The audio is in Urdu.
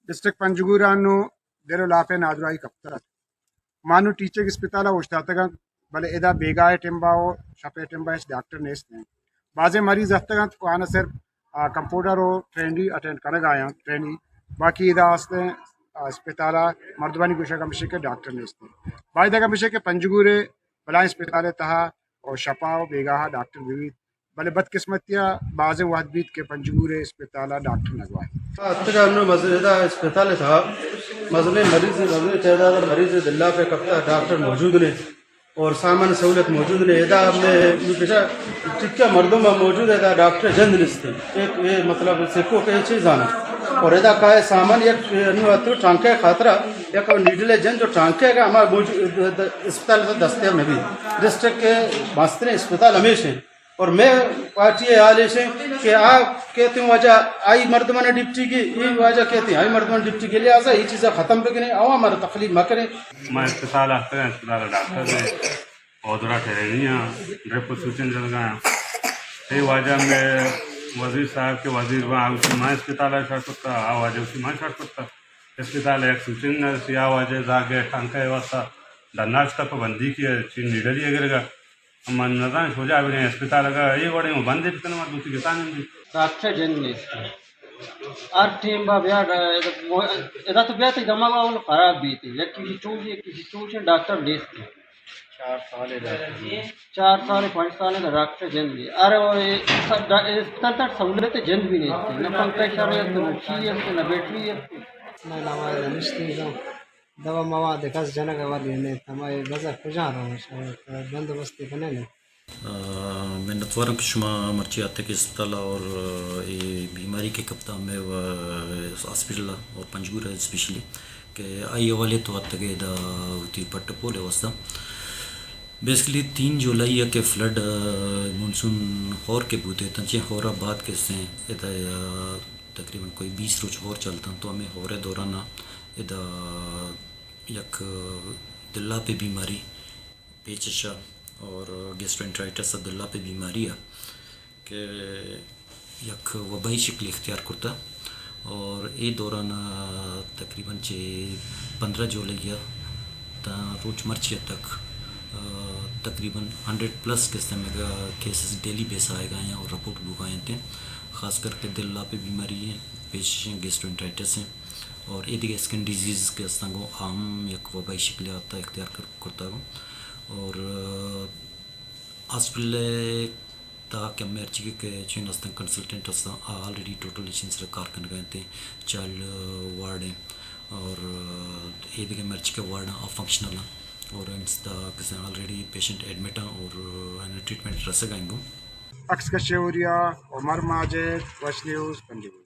ഡിസ്ട്രിക്ട് പഞ്ചഗൂരാന്നു ദero lafe nadrai kaptara manu teaching hospital ostatagan bale eda begaye tembao shape tembao doctor neste baze maریض haftagan ana sir computer o training attend karaga aya training baki ida aste hospital mardwani gusha ka mishke doctor neste baida ka mishke panjgure bala hospital taha اور شپا و بیگاہ ڈاکٹر بھی بلے بدقسمتیاں بعض وحدبیت کے پنجگورے اسپتال ڈاکٹر نگوائے اتنا مسئلہ اسپتال تھا مسئلے مریض تعداد مریض دلہ پہ کپتا ڈاکٹر موجود نے اور سامان سہولت موجود نے ادا میں ٹکا مردوں میں موجود ہے ڈاکٹر جند نستے ایک یہ مطلب سکھوں کے چیز آنا اور ادا کا ہے سامان ایک ٹانکے خاطرہ ایک نیڈل جن جو ٹانکے کا ہمارا موجود اسپتال سے دستیاب نہیں ڈسٹرکٹ کے ماستر اسپتال ہمیشہ اور میں پارٹی حال سے کہ آپ کہتے ہیں وجہ آئی مردمان ڈپٹی کی یہ وجہ کہتے ہیں آئی مردمان ڈپٹی کے لحاظ یہ چیزیں ختم پہ کریں او ہمارا تخلیق نہ کریں میں اسپتال آتا ہے اسپتال ڈاکٹر ہے عہدہ ٹھہرنیاں ڈرپ سوچن چل گیا یہ وجہ میں وزیر صاحب کے وزیر میں اسپتال شاٹ کرتا آواز اسی میں شاٹ کرتا اسپتال ایک سوچن سی آواز زاگے ٹانکا واسطہ ڈناش کا پابندی کی چین نیڈل اگر گا من نظام ہو جائے بھی اسپتال کا یہ بڑے بندے بھی کرنا دوسری کسان بھی ڈاکٹر جن اور ٹیم با بیا ادا تو بیا تے دماغ اول خراب بھی تھی کسی چوج ڈاکٹر لیس تھی 4 سال 5 سال کا ڈاکٹر جن بھی اور اسپتال تک سہولت جن بھی نہیں تھی نہ پنکشن ہے نہ چیز نہ بیٹری ہے نہ نواز نشتی دوا مواد کس جنگ والی نے ہمارے بازار کجا رہا ہے بندوبستی بنے نہیں میں نتوارم کہ شما مرچی آتے کہ اسپتال اور یہ بیماری کے کپتان میں ہاسپٹل اور پنجگور ہے اسپیشلی کہ آئی والے تو آتا کہ دا ہوتی پٹ پولے واسطہ بیسکلی 3 جولائی کے فلڈ مونسون ہور کے بوتے تنچے ہورا بعد کے سے ادا تقریباً کوئی 20 روز ہور چلتا تو ہمیں ہورے دوران ادا یک دلہ پہ بیماری پیچشا اور گیسٹرنٹرائٹس دلہ پہ بیماری ہے کہ یک وبائی شکل اختیار کرتا اور اے دوران تقریباً 15 جولائی تا روچ مرچی تک تقریباً 100+ قسم کا کیسز ڈیلی بیس آئے گئے ہیں اور رپورٹ بھگائے تھے خاص کر کے دلہ پہ بیماری ہیں پیشیں گیسٹرنٹرائٹس ہیں اور یہ دیکھے اسکن ڈیزیز کے استنگوں عام یک وبائی شکل آتا اختیار کرتا ہوں اور ہاسپٹل تا کہ مرچی کے چین استن کنسلٹنٹ استن آلریڈی ٹوٹل چین سے کار کر گئے تھے چائلڈ وارڈ ہیں اور یہ دیکھے مرچی کے وارڈ ہیں فنکشنل ہیں اور انستا کسی آلریڈی پیشنٹ ایڈمٹ ہیں اور ٹریٹمنٹ رسے گئیں گے اکس کشوریا عمر ماجد وش نیوز پنجگور